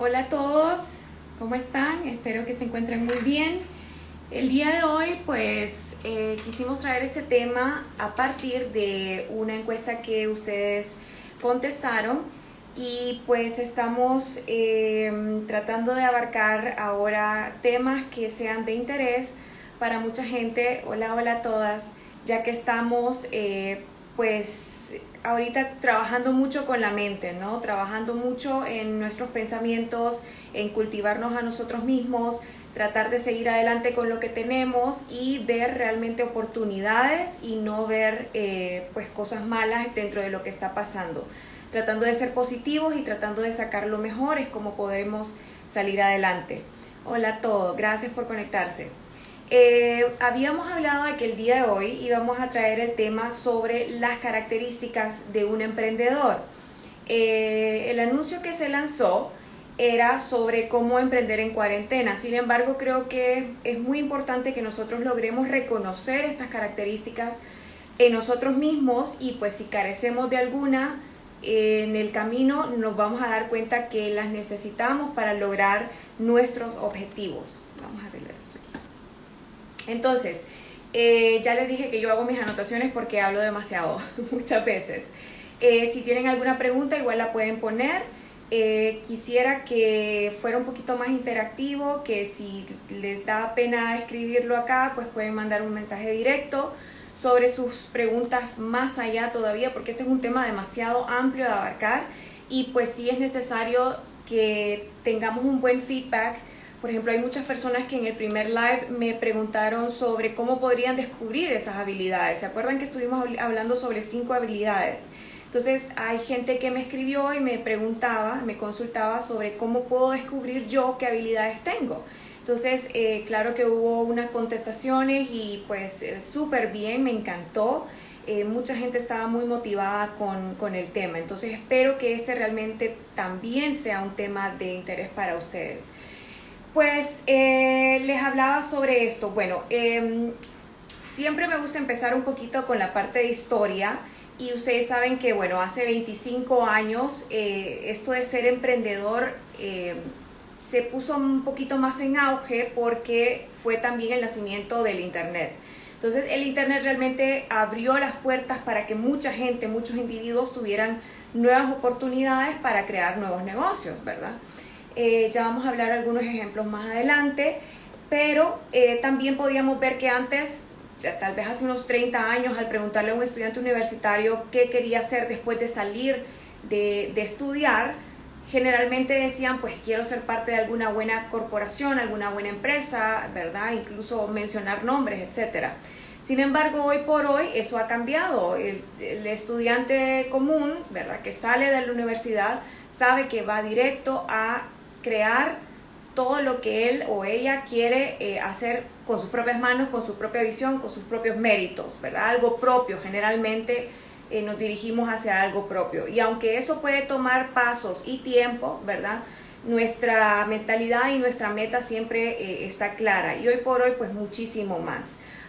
Hola a todos, ¿cómo están? Espero que se encuentren muy bien. El día de hoy quisimos traer este tema a partir de una encuesta que ustedes contestaron y pues estamos tratando de abarcar ahora temas que sean de interés para mucha gente. Hola a todas, ya que estamos ahorita trabajando mucho con la mente, ¿no? Trabajando mucho en nuestros pensamientos, en cultivarnos a nosotros mismos, tratar de seguir adelante con lo que tenemos y ver realmente oportunidades y no ver cosas malas dentro de lo que está pasando. Tratando de ser positivos y tratando de sacar lo mejor es como podemos salir adelante. Hola a todos, gracias por conectarse. Habíamos hablado de que el día de hoy íbamos a traer el tema sobre las características de un emprendedor. El anuncio que se lanzó era sobre cómo emprender en cuarentena. Sin embargo, creo que es muy importante que nosotros logremos reconocer estas características en nosotros mismos y pues si carecemos de alguna en el camino nos vamos a dar cuenta que las necesitamos para lograr nuestros objetivos. Vamos a arreglar esto aquí. Entonces, ya les dije que yo hago mis anotaciones porque hablo demasiado, muchas veces. Si tienen alguna pregunta, igual la pueden poner. Quisiera que fuera un poquito más interactivo, que si les da pena escribirlo acá, pues pueden mandar un mensaje directo sobre sus preguntas más allá todavía, porque este es un tema demasiado amplio de abarcar y pues sí es necesario que tengamos un buen feedback. Por ejemplo, hay muchas personas que en el primer live me preguntaron sobre cómo podrían descubrir esas habilidades. ¿Se acuerdan que estuvimos hablando sobre 5 habilidades? Entonces, hay gente que me escribió y me preguntaba, me consultaba sobre cómo puedo descubrir yo qué habilidades tengo. Entonces, claro que hubo unas contestaciones y pues súper bien, me encantó. Mucha gente estaba muy motivada con el tema. Entonces, espero que este realmente también sea un tema de interés para ustedes. Pues les hablaba sobre esto. Bueno, siempre me gusta empezar un poquito con la parte de historia y ustedes saben que, bueno, hace 25 años esto de ser emprendedor se puso un poquito más en auge porque fue también el nacimiento del Internet. Entonces el Internet realmente abrió las puertas para que mucha gente, muchos individuos tuvieran nuevas oportunidades para crear nuevos negocios, ¿verdad? Ya vamos a hablar algunos ejemplos más adelante, pero también podíamos ver que antes, ya tal vez hace unos 30 años, al preguntarle a un estudiante universitario qué quería hacer después de salir de estudiar, generalmente decían, pues quiero ser parte de alguna buena corporación, alguna buena empresa, ¿verdad? Incluso mencionar nombres, etcétera. Sin embargo, hoy por hoy eso ha cambiado. El estudiante común, ¿verdad?, que sale de la universidad, sabe que va directo a crear todo lo que él o ella quiere hacer con sus propias manos, con su propia visión, con sus propios méritos, ¿verdad? Algo propio, generalmente nos dirigimos hacia algo propio. Y aunque eso puede tomar pasos y tiempo, ¿verdad?, nuestra mentalidad y nuestra meta siempre está clara. Y hoy por hoy, pues muchísimo más.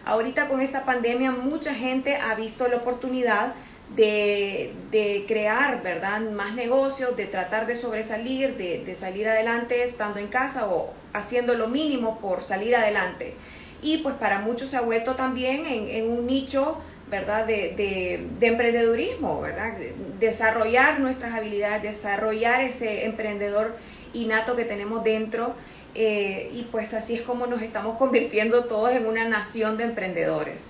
Ahorita con esta pandemia, mucha gente ha visto la oportunidad de crear, ¿verdad?, más negocios, de tratar de sobresalir, de salir adelante estando en casa o haciendo lo mínimo por salir adelante. Y pues para muchos se ha vuelto también en un nicho, ¿verdad?, de emprendedurismo, ¿verdad? Desarrollar nuestras habilidades, desarrollar ese emprendedor innato que tenemos dentro y pues así es como nos estamos convirtiendo todos en una nación de emprendedores.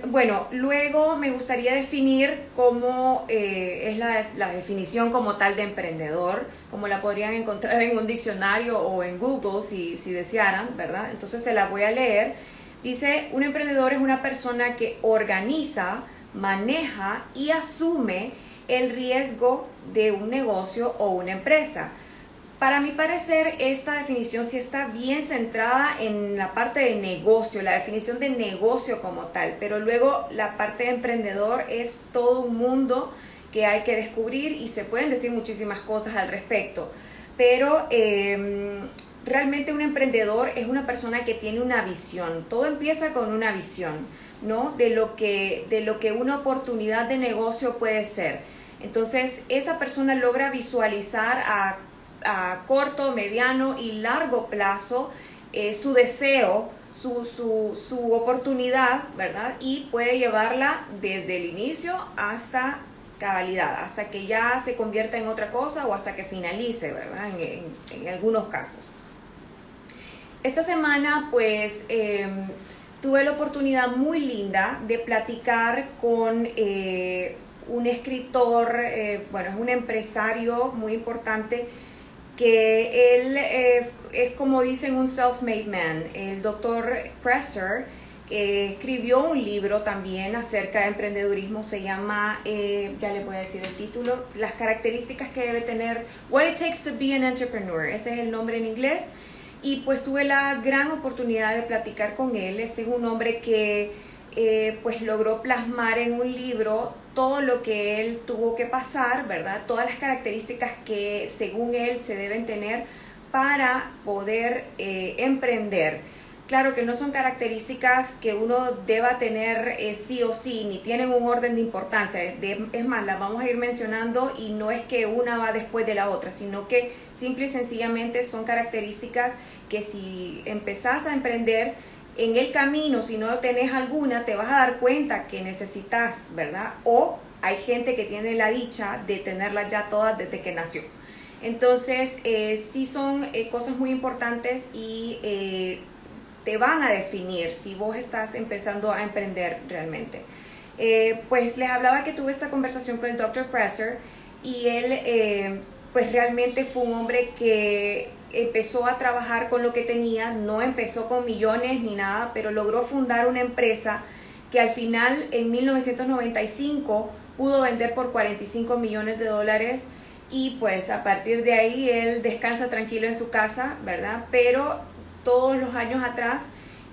Bueno, luego me gustaría definir cómo es la definición como tal de emprendedor, como la podrían encontrar en un diccionario o en Google si desearan, ¿verdad? Entonces se la voy a leer. Dice, un emprendedor es una persona que organiza, maneja y asume el riesgo de un negocio o una empresa. Para mi parecer, esta definición sí está bien centrada en la parte de negocio, la definición de negocio como tal, pero luego la parte de emprendedor es todo un mundo que hay que descubrir y se pueden decir muchísimas cosas al respecto. Pero realmente un emprendedor es una persona que tiene una visión. Todo empieza con una visión, ¿no?, de lo que una oportunidad de negocio puede ser. Entonces, esa persona logra visualizar a corto, mediano y largo plazo su deseo, su oportunidad, ¿verdad? Y puede llevarla desde el inicio hasta cabalidad, hasta que ya se convierta en otra cosa o hasta que finalice, ¿verdad? En algunos casos. Esta semana, pues, tuve la oportunidad muy linda de platicar con un escritor, bueno, es un empresario muy importante, que él es como dicen un self-made man. El doctor Presser escribió un libro también acerca de emprendedurismo, se llama, ya le voy a decir el título, las características que debe tener, What It Takes to Be an Entrepreneur, ese es el nombre en inglés. Y pues tuve la gran oportunidad de platicar con él. Este es un hombre que pues logró plasmar en un libro todo lo que él tuvo que pasar, ¿verdad? Todas las características que según él se deben tener para poder emprender. Claro que no son características que uno deba tener sí o sí, ni tienen un orden de importancia. Es más, las vamos a ir mencionando y no es que una va después de la otra, sino que simple y sencillamente son características que si empezás a emprender, en el camino, si no tenés alguna, te vas a dar cuenta que necesitas, ¿verdad? O hay gente que tiene la dicha de tenerlas ya todas desde que nació. Entonces, sí son cosas muy importantes y te van a definir si vos estás empezando a emprender realmente. Pues les hablaba que tuve esta conversación con el Dr. Presser y él pues realmente fue un hombre que empezó a trabajar con lo que tenía, no empezó con millones ni nada, pero logró fundar una empresa que al final en 1995 pudo vender por $45 millones y pues a partir de ahí él descansa tranquilo en su casa, ¿verdad? Pero todos los años atrás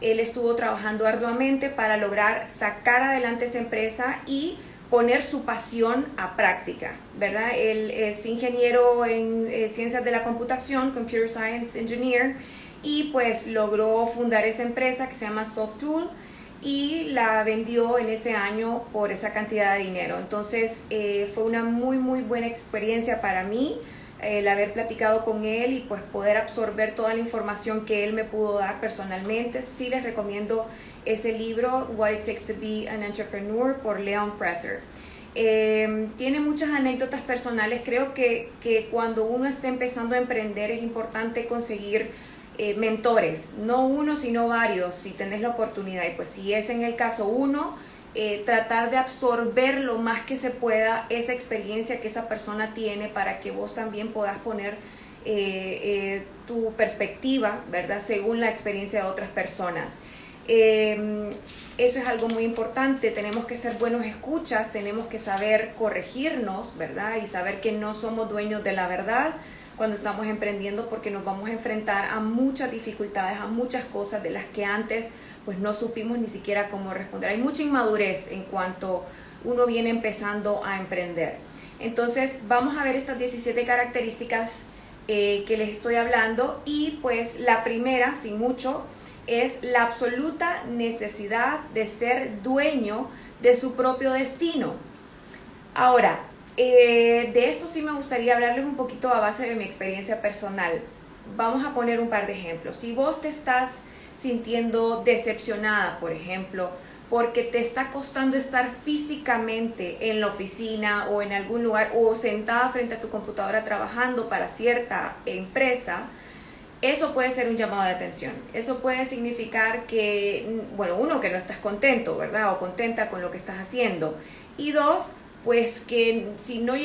él estuvo trabajando arduamente para lograr sacar adelante esa empresa y poner su pasión a práctica, ¿verdad? Él es ingeniero en ciencias de la computación, Computer Science Engineer, y pues logró fundar esa empresa que se llama SoftTool y la vendió en ese año por esa cantidad de dinero. Entonces fue una muy buena experiencia para mí el haber platicado con él y pues poder absorber toda la información que él me pudo dar personalmente. Sí les recomiendo ese libro, What It Takes to Be an Entrepreneur, por Leon Presser. Tiene muchas anécdotas personales. Creo que cuando uno está empezando a emprender es importante conseguir mentores, no uno sino varios, si tenés la oportunidad. Y pues si es en el caso uno, tratar de absorber lo más que se pueda esa experiencia que esa persona tiene para que vos también puedas poner tu perspectiva, ¿verdad? Según la experiencia de otras personas. Eso es algo muy importante. Tenemos que ser buenos escuchas, tenemos que saber corregirnos, ¿verdad? Y saber que no somos dueños de la verdad cuando estamos emprendiendo, porque nos vamos a enfrentar a muchas dificultades, a muchas cosas de las que antes pues no supimos ni siquiera cómo responder. Hay mucha inmadurez en cuanto uno viene empezando a emprender. Entonces vamos a ver estas 17 características que les estoy hablando, y pues la primera, sin mucho, es la absoluta necesidad de ser dueño de su propio destino. Ahora, de esto sí me gustaría hablarles un poquito a base de mi experiencia personal. Vamos a poner un par de ejemplos. Si vos te estás sintiendo decepcionada, por ejemplo, porque te está costando estar físicamente en la oficina o en algún lugar o sentada frente a tu computadora trabajando para cierta empresa, eso puede ser un llamado de atención. Eso puede significar que, bueno, uno, que no estás contento, ¿verdad? O contenta con lo que estás haciendo. Y dos, pues que si no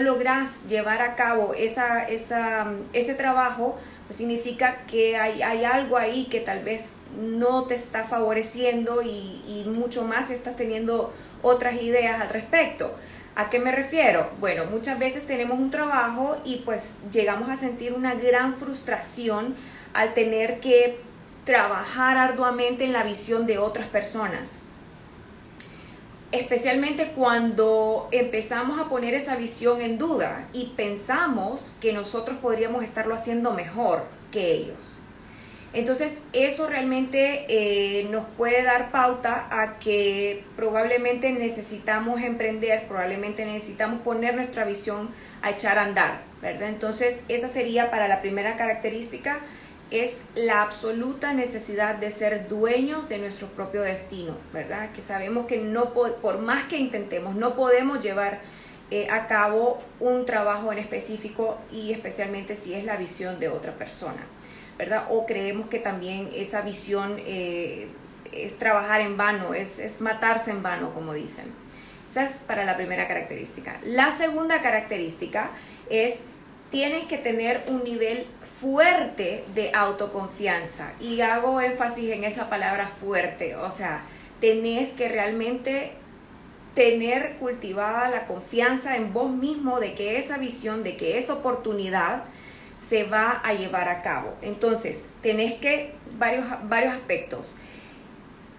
logras llevar a cabo ese trabajo, pues significa que hay algo ahí que tal vez no te está favoreciendo y mucho más estás teniendo otras ideas al respecto. ¿A qué me refiero? Bueno, muchas veces tenemos un trabajo y pues llegamos a sentir una gran frustración al tener que trabajar arduamente en la visión de otras personas. Especialmente cuando empezamos a poner esa visión en duda y pensamos que nosotros podríamos estarlo haciendo mejor que ellos. Entonces eso realmente nos puede dar pauta a que probablemente necesitamos emprender, probablemente necesitamos poner nuestra visión a echar a andar, ¿verdad? Entonces esa sería para la primera característica, es la absoluta necesidad de ser dueños de nuestro propio destino, ¿verdad? Que sabemos que no por más que intentemos, no podemos llevar a cabo un trabajo en específico y especialmente si es la visión de otra persona, ¿verdad? O creemos que también esa visión es trabajar en vano, es matarse en vano, como dicen. Esa es para la primera característica. La segunda característica es tienes que tener un nivel fuerte de autoconfianza, y hago énfasis en esa palabra fuerte, o sea, tenés que realmente tener cultivada la confianza en vos mismo de que esa visión, de que esa oportunidad se va a llevar a cabo. Entonces, tenés que, varios aspectos.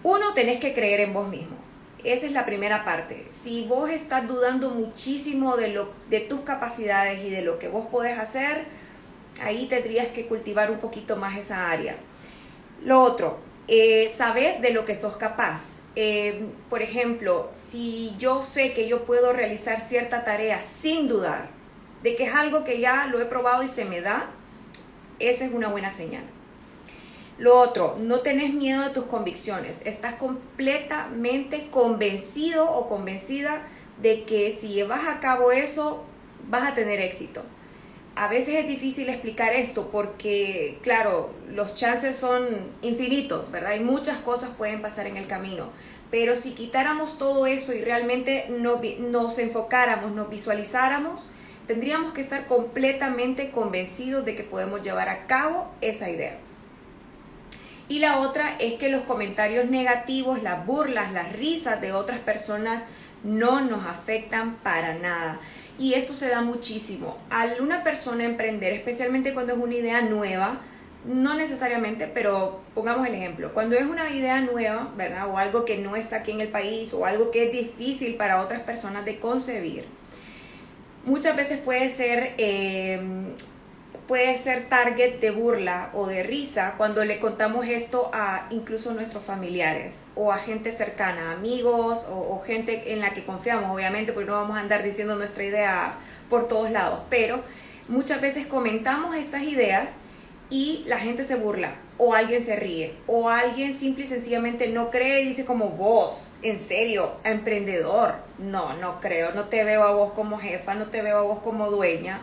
Uno, tenés que creer en vos mismo. Esa es la primera parte. Si vos estás dudando muchísimo de tus capacidades y de lo que vos podés hacer, ahí tendrías que cultivar un poquito más esa área. Lo otro, sabes de lo que sos capaz. Por ejemplo, si yo sé que yo puedo realizar cierta tarea sin dudar de que es algo que ya lo he probado y se me da, esa es una buena señal. Lo otro, no tenés miedo de tus convicciones. Estás completamente convencido o convencida de que si llevas a cabo eso, vas a tener éxito. A veces es difícil explicar esto porque, claro, los chances son infinitos, ¿verdad? Y muchas cosas pueden pasar en el camino. Pero si quitáramos todo eso y realmente nos enfocáramos, nos visualizáramos, tendríamos que estar completamente convencidos de que podemos llevar a cabo esa idea. Y la otra es que los comentarios negativos, las burlas, las risas de otras personas no nos afectan para nada. Y esto se da muchísimo. Al una persona emprender, especialmente cuando es una idea nueva, no necesariamente, pero pongamos el ejemplo. Cuando es una idea nueva, ¿verdad? O algo que no está aquí en el país, o algo que es difícil para otras personas de concebir, muchas veces puede ser target de burla o de risa cuando le contamos esto a incluso nuestros familiares o a gente cercana, amigos o gente en la que confiamos, obviamente, porque no vamos a andar diciendo nuestra idea por todos lados, pero muchas veces comentamos estas ideas y la gente se burla o alguien se ríe o alguien simple y sencillamente no cree y dice como vos, en serio, emprendedor, no creo, no te veo a vos como jefa, no te veo a vos como dueña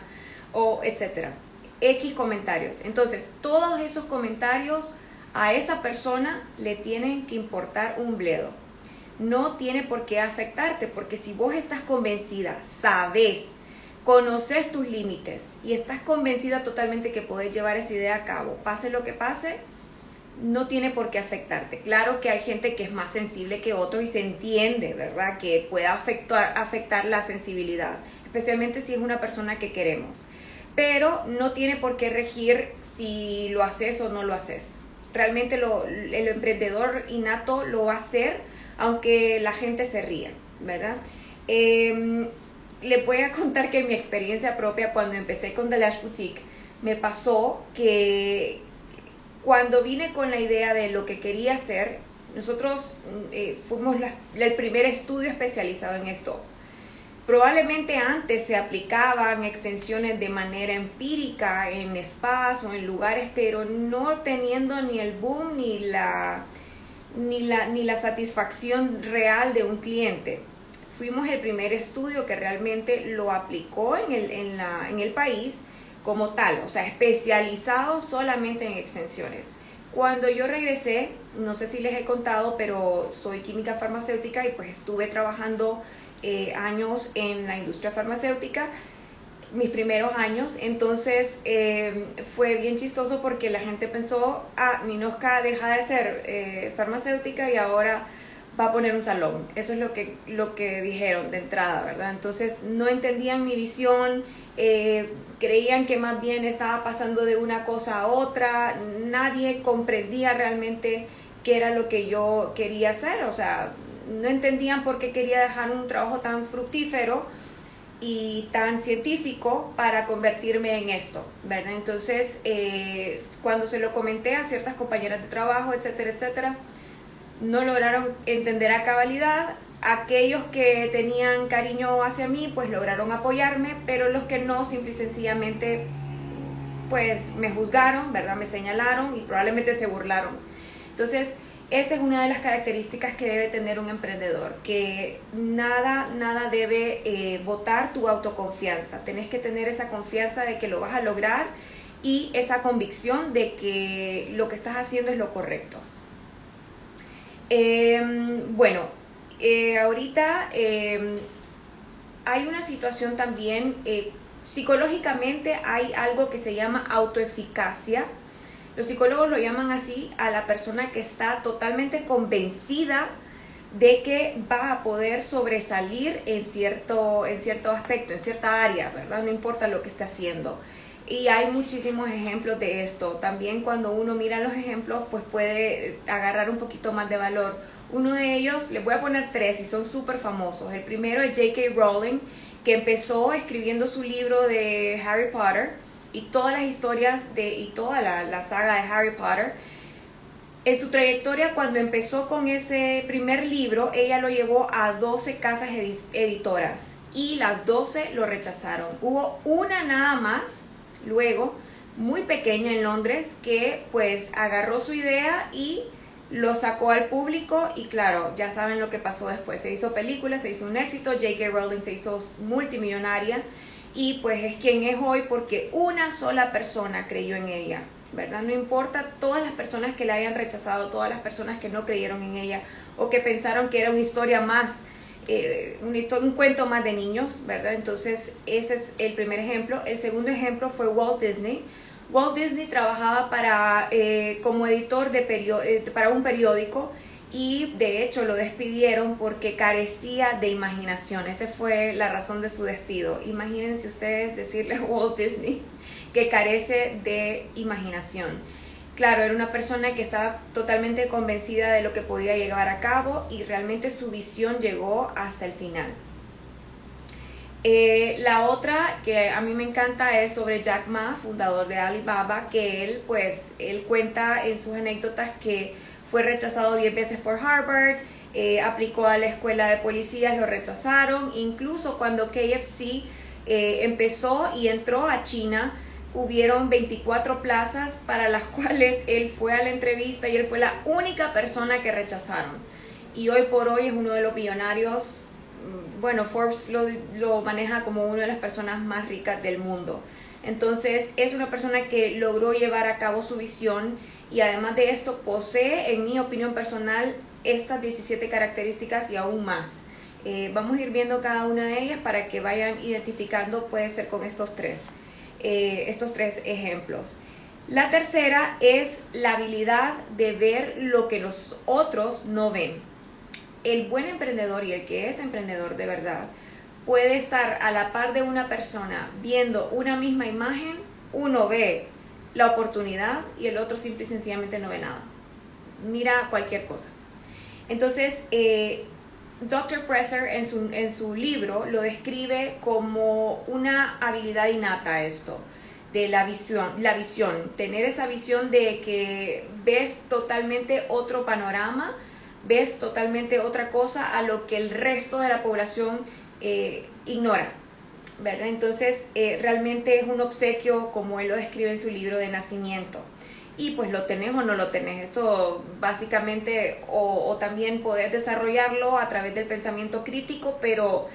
o etcétera. X comentarios. Entonces, todos esos comentarios a esa persona le tienen que importar un bledo. No tiene por qué afectarte, porque si vos estás convencida, sabes, conoces tus límites y estás convencida totalmente que podés llevar esa idea a cabo, pase lo que pase, no tiene por qué afectarte. Claro que hay gente que es más sensible que otros y se entiende, ¿verdad? Que pueda afectar la sensibilidad, especialmente si es una persona que queremos. Pero no tiene por qué regir si lo haces o no lo haces. Realmente el emprendedor innato lo va a hacer aunque la gente se ría, ¿verdad? Les voy a contar que en mi experiencia propia, cuando empecé con The Lash Boutique, me pasó que cuando vine con la idea de lo que quería hacer, nosotros fuimos el primer estudio especializado en esto. Probablemente antes se aplicaban extensiones de manera empírica en spas o en lugares, pero no teniendo ni el boom ni la satisfacción real de un cliente. Fuimos el primer estudio que realmente lo aplicó en el país como tal, o sea, especializado solamente en extensiones. Cuando yo regresé, no sé si les he contado, pero soy química farmacéutica y pues estuve trabajando años en la industria farmacéutica, mis primeros años. Entonces fue bien chistoso porque la gente pensó, Ninochka deja de ser farmacéutica y ahora va a poner un salón. Eso es lo que dijeron de entrada, ¿verdad? Entonces no entendían mi visión, creían que más bien estaba pasando de una cosa a otra, nadie comprendía realmente qué era lo que yo quería hacer, o sea, no entendían por qué quería dejar un trabajo tan fructífero y tan científico para convertirme en esto, ¿verdad? Entonces, cuando se lo comenté a ciertas compañeras de trabajo, etcétera, etcétera, no lograron entender a cabalidad. Aquellos que tenían cariño hacia mí, pues lograron apoyarme, pero los que no, simple y sencillamente, pues me juzgaron, ¿verdad? Me señalaron y probablemente se burlaron. Entonces, esa es una de las características que debe tener un emprendedor, que nada debe botar tu autoconfianza. Tenés que tener esa confianza de que lo vas a lograr y esa convicción de que lo que estás haciendo es lo correcto. Ahorita hay una situación también, psicológicamente hay algo que se llama autoeficacia. Los psicólogos lo llaman así a la persona que está totalmente convencida de que va a poder sobresalir en cierto aspecto, en cierta área, ¿verdad? No importa lo que esté haciendo. Y hay muchísimos ejemplos de esto. También cuando uno mira los ejemplos, pues puede agarrar un poquito más de valor. Uno de ellos, les voy a poner 3 y son súper famosos. El primero es J.K. Rowling, que empezó escribiendo su libro de Harry Potter y todas las historias y toda la saga de Harry Potter. En su trayectoria, cuando empezó con ese primer libro, ella lo llevó a 12 casas editoras y las 12 lo rechazaron. Hubo una nada más, luego, muy pequeña en Londres, que pues agarró su idea y lo sacó al público y claro, ya saben lo que pasó después. Se hizo película, se hizo un éxito, J.K. Rowling se hizo multimillonaria y pues es quien es hoy porque una sola persona creyó en ella, ¿verdad? No importa todas las personas que la hayan rechazado, todas las personas que no creyeron en ella o que pensaron que era una historia más, un cuento más de niños, ¿verdad? Entonces ese es el primer ejemplo. El segundo ejemplo fue Walt Disney. Walt Disney trabajaba como editor para un periódico y de hecho lo despidieron porque carecía de imaginación. Esa fue la razón de su despido. Imagínense ustedes decirle a Walt Disney que carece de imaginación. Claro, era una persona que estaba totalmente convencida de lo que podía llevar a cabo y realmente su visión llegó hasta el final. La otra que a mí me encanta es sobre Jack Ma, fundador de Alibaba, que él cuenta en sus anécdotas que fue rechazado 10 veces por Harvard, aplicó a la escuela de policías, lo rechazaron, incluso cuando KFC empezó y entró a China, hubieron 24 plazas para las cuales él fue a la entrevista y él fue la única persona que rechazaron. Y hoy por hoy es uno de los millonarios. Bueno, Forbes lo maneja como una de las personas más ricas del mundo. Entonces, es una persona que logró llevar a cabo su visión y además de esto posee, en mi opinión personal, estas 17 características y aún más. Vamos a ir viendo cada una de ellas para que vayan identificando, puede ser con estos tres ejemplos. La tercera es la habilidad de ver lo que los otros no ven. El buen emprendedor y el que es emprendedor de verdad puede estar a la par de una persona viendo una misma imagen. Uno ve la oportunidad y el otro simple y sencillamente no ve nada. Mira cualquier cosa. Entonces, Dr. Presser en su libro lo describe como una habilidad innata esto, de la visión, tener esa visión de que ves totalmente otro panorama, ves totalmente otra cosa a lo que el resto de la población ignora, ¿verdad? Entonces, realmente es un obsequio, como él lo describe en su libro de nacimiento. Y pues lo tenés o no lo tenés. Esto básicamente, o también podés desarrollarlo a través del pensamiento crítico, pero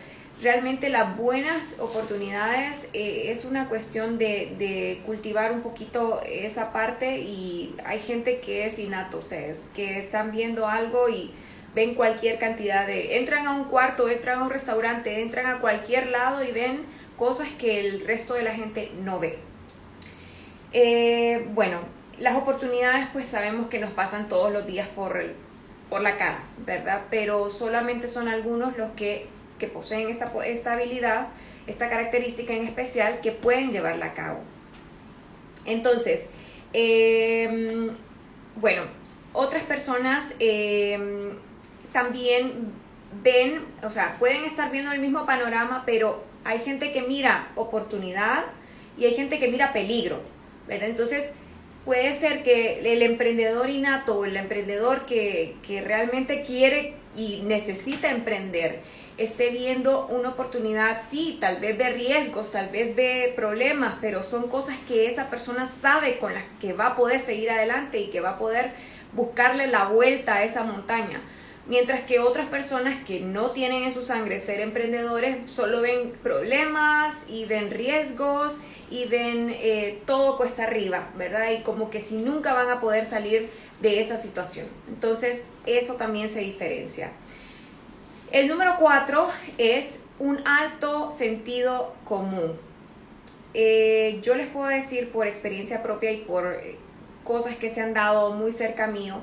realmente las buenas oportunidades es una cuestión de cultivar un poquito esa parte, y hay gente que es innato, ustedes, que están viendo algo y ven cualquier cantidad entran a un cuarto, entran a un restaurante, entran a cualquier lado y ven cosas que el resto de la gente no ve. Las oportunidades pues sabemos que nos pasan todos los días por la cara, ¿verdad? Pero solamente son algunos los que poseen esta habilidad, esta característica en especial, que pueden llevarla a cabo. Entonces, otras personas también ven, o sea, pueden estar viendo el mismo panorama, pero Hay gente que mira oportunidad y hay gente que mira peligro, ¿verdad? Entonces, puede ser que el emprendedor innato o el emprendedor que realmente quiere y necesita emprender esté viendo una oportunidad, sí, tal vez ve riesgos, tal vez ve problemas, pero son cosas que esa persona sabe con las que va a poder seguir adelante y que va a poder buscarle la vuelta a esa montaña. Mientras que otras personas que no tienen en su sangre ser emprendedores solo ven problemas y ven riesgos y ven todo cuesta arriba, ¿verdad? Y como que si nunca van a poder salir de esa situación. Entonces, eso también se diferencia. El número 4 es un alto sentido común. Yo les puedo decir por experiencia propia y por cosas que se han dado muy cerca mío,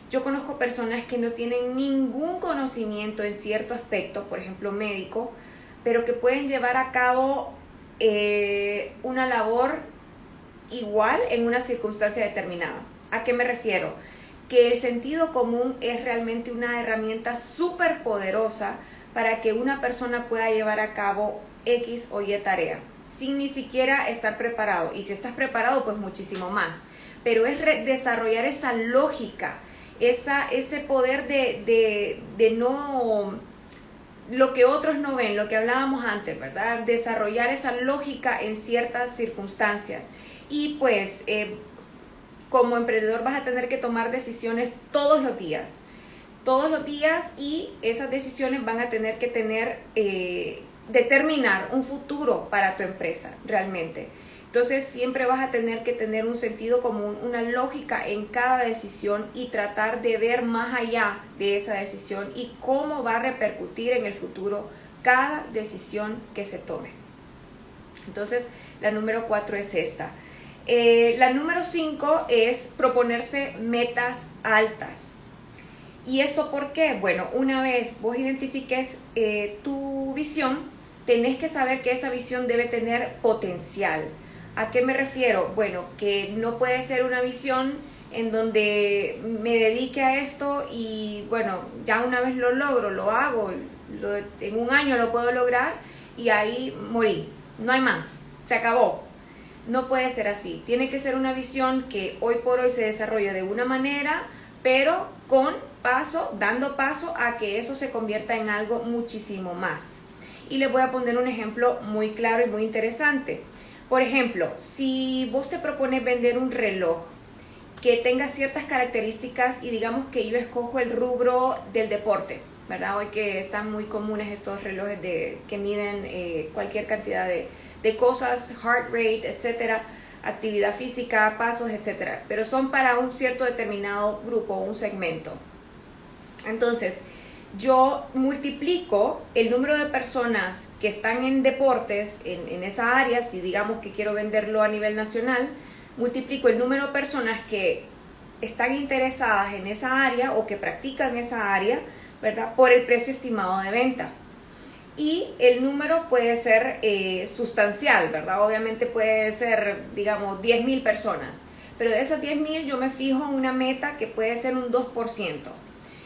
yo conozco personas que no tienen ningún conocimiento en cierto aspecto, por ejemplo médico, pero que pueden llevar a cabo una labor igual en una circunstancia determinada. ¿A qué me refiero? Que el sentido común es realmente una herramienta súper poderosa para que una persona pueda llevar a cabo X o Y tarea, sin ni siquiera estar preparado. Y si estás preparado, pues muchísimo más. Pero es desarrollar esa lógica, ese poder de no... lo que otros no ven, lo que hablábamos antes, ¿verdad? Desarrollar esa lógica en ciertas circunstancias. Y pues... como emprendedor vas a tener que tomar decisiones todos los días, y esas decisiones van a tener que determinar un futuro para tu empresa realmente. Entonces siempre vas a tener que tener un sentido común, una lógica en cada decisión y tratar de ver más allá de esa decisión y cómo va a repercutir en el futuro cada decisión que se tome. Entonces la número 4 es esta. La número 5 es proponerse metas altas. ¿Y esto por qué? Bueno, una vez vos identifiques tu visión, tenés que saber que esa visión debe tener potencial. ¿A qué me refiero? Bueno, que no puede ser una visión en donde me dedique a esto y bueno, ya una vez lo logro, lo hago, en un año lo puedo lograr y ahí morí. No hay más, se acabó. No puede ser así. Tiene que ser una visión que hoy por hoy se desarrolla de una manera, pero dando paso a que eso se convierta en algo muchísimo más. Y les voy a poner un ejemplo muy claro y muy interesante. Por ejemplo, si vos te propones vender un reloj que tenga ciertas características y digamos que yo escojo el rubro del deporte, ¿verdad? Hoy que están muy comunes estos relojes que miden cualquier cantidad de cosas, heart rate, etcétera, actividad física, pasos, etcétera, pero son para un cierto determinado grupo, un segmento. Entonces, yo multiplico el número de personas que están en deportes en esa área, si digamos que quiero venderlo a nivel nacional, multiplico el número de personas que están interesadas en esa área o que practican esa área, ¿verdad? Por el precio estimado de venta. Y el número puede ser sustancial, ¿verdad? Obviamente puede ser, digamos, 10,000 personas. Pero de esas 10,000 yo me fijo en una meta que puede ser un 2%.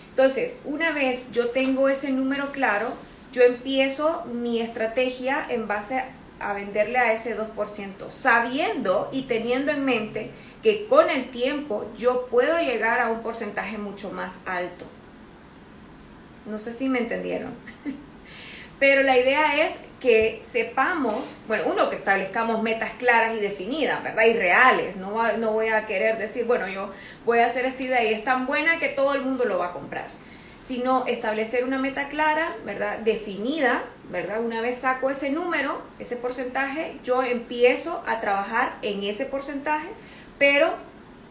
Entonces, una vez yo tengo ese número claro, yo empiezo mi estrategia en base a venderle a ese 2%, sabiendo y teniendo en mente que con el tiempo yo puedo llegar a un porcentaje mucho más alto. No sé si me entendieron. Pero la idea es que sepamos, bueno, que establezcamos metas claras y definidas, ¿verdad? Y reales. No voy a querer decir, bueno, yo voy a hacer esta idea y es tan buena que todo el mundo lo va a comprar. Sino establecer una meta clara, ¿verdad? Definida, ¿verdad? Una vez saco ese número, ese porcentaje, yo empiezo a trabajar en ese porcentaje, pero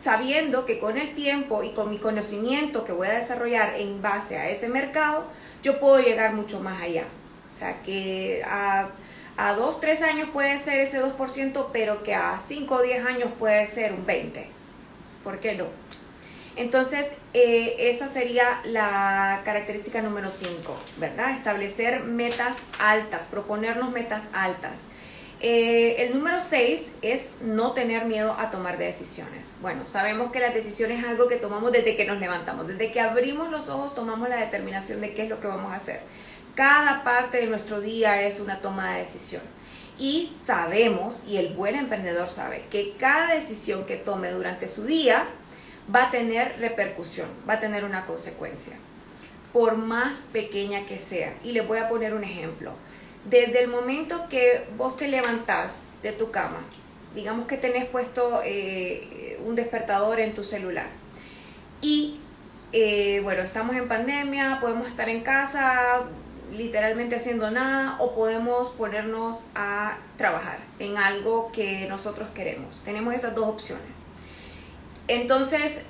sabiendo que con el tiempo y con mi conocimiento que voy a desarrollar en base a ese mercado, yo puedo llegar mucho más allá. O sea, que a 2-3 años puede ser ese 2%, pero que a 5 o 10 años puede ser un 20%. ¿Por qué no? Entonces, esa sería la característica número 5, ¿verdad? Establecer metas altas, proponernos metas altas. El número 6 es no tener miedo a tomar decisiones. Bueno, sabemos que las decisiones es algo que tomamos desde que nos levantamos, desde que abrimos los ojos tomamos la determinación de qué es lo que vamos a hacer. Cada parte de nuestro día es una toma de decisión. Y sabemos, y el buen emprendedor sabe, que cada decisión que tome durante su día va a tener repercusión, va a tener una consecuencia, por más pequeña que sea. Y les voy a poner un ejemplo. Desde el momento que vos te levantás de tu cama, digamos que tenés puesto un despertador en tu celular y bueno, estamos en pandemia, podemos estar en casa literalmente haciendo nada o podemos ponernos a trabajar en algo que nosotros queremos. Tenemos esas dos opciones. Entonces,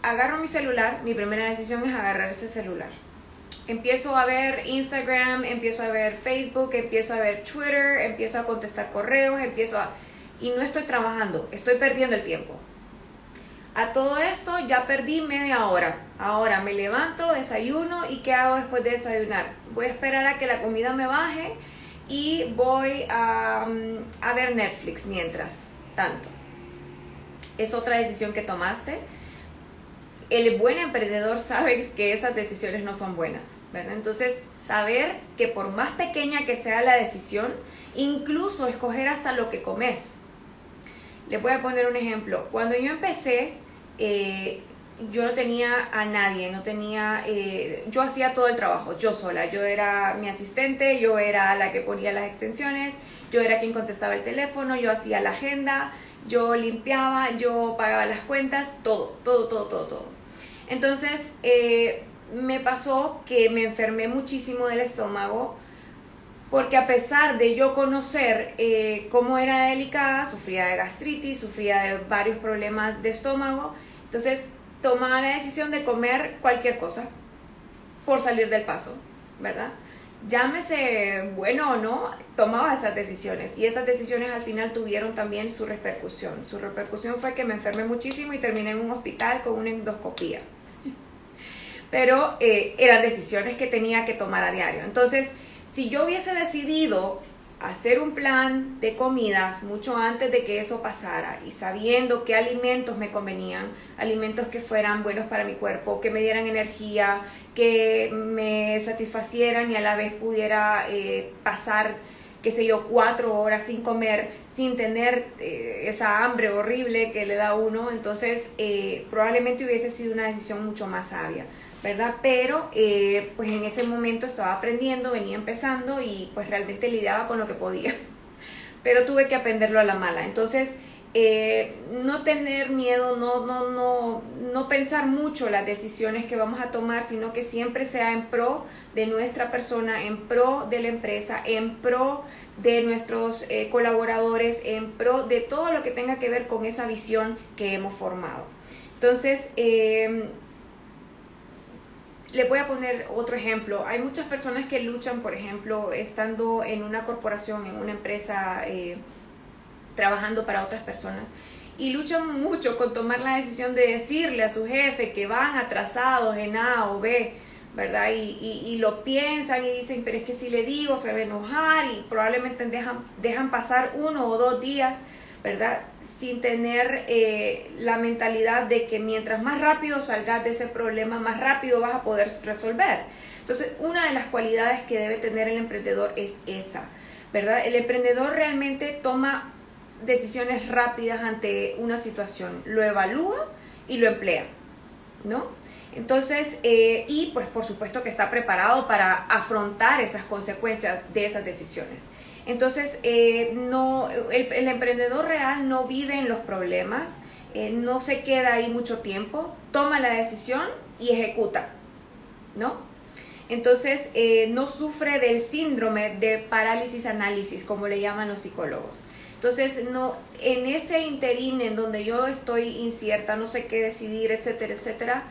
agarro mi celular, mi primera decisión es agarrar ese celular. Empiezo a ver Instagram, empiezo a ver Facebook, empiezo a ver Twitter, empiezo a contestar correos, y no estoy trabajando, estoy perdiendo el tiempo. A todo esto ya perdí media hora. Ahora me levanto, desayuno, ¿y qué hago después de desayunar? Voy a esperar a que la comida me baje y voy a ver Netflix mientras tanto. Es otra decisión que tomaste. El buen emprendedor sabe que esas decisiones no son buenas, ¿verdad? Entonces, saber que por más pequeña que sea la decisión, incluso escoger hasta lo que comes. Les voy a poner un ejemplo. Cuando yo empecé, yo no tenía a nadie, yo hacía todo el trabajo, yo sola. Yo era mi asistente, yo era la que ponía las extensiones, yo era quien contestaba el teléfono, yo hacía la agenda, yo limpiaba, yo pagaba las cuentas, todo. Entonces, me pasó que me enfermé muchísimo del estómago porque a pesar de yo conocer cómo era delicada, sufría de gastritis, sufría de varios problemas de estómago, entonces tomaba la decisión de comer cualquier cosa por salir del paso, ¿verdad? Llámese bueno o no, tomaba esas decisiones y esas decisiones al final tuvieron también su repercusión. Su repercusión fue que me enfermé muchísimo y terminé en un hospital con una endoscopía. Pero eran decisiones que tenía que tomar a diario. Entonces, si yo hubiese decidido hacer un plan de comidas mucho antes de que eso pasara y sabiendo qué alimentos me convenían, alimentos que fueran buenos para mi cuerpo, que me dieran energía, que me satisfacieran y a la vez pudiera pasar, qué sé yo, 4 horas sin comer, sin tener esa hambre horrible que le da a uno, entonces probablemente hubiese sido una decisión mucho más sabia, ¿verdad? Pero pues en ese momento estaba aprendiendo, venía empezando y pues realmente lidiaba con lo que podía. Pero tuve que aprenderlo a la mala. Entonces, no tener miedo, no pensar mucho las decisiones que vamos a tomar, sino que siempre sea en pro de nuestra persona, en pro de la empresa, en pro de nuestros colaboradores, en pro de todo lo que tenga que ver con esa visión que hemos formado. Entonces, le voy a poner otro ejemplo. Hay muchas personas que luchan, por ejemplo, estando en una corporación, en una empresa, trabajando para otras personas, y luchan mucho con tomar la decisión de decirle a su jefe que van atrasados en A o B, ¿verdad? Y lo piensan y dicen, pero es que si le digo se va a enojar, y probablemente dejan pasar 1 o 2 días, ¿verdad? Sin tener la mentalidad de que mientras más rápido salgas de ese problema, más rápido vas a poder resolver. Entonces, una de las cualidades que debe tener el emprendedor es esa, ¿verdad? El emprendedor realmente toma decisiones rápidas ante una situación, lo evalúa y lo emplea, ¿no? Entonces, y pues por supuesto que está preparado para afrontar esas consecuencias de esas decisiones. Entonces, el emprendedor real no vive en los problemas, no se queda ahí mucho tiempo, toma la decisión y ejecuta, ¿no? Entonces, no sufre del síndrome de parálisis análisis, como le llaman los psicólogos. Entonces, en ese interín en donde yo estoy incierta, no sé qué decidir, etcétera, etcétera,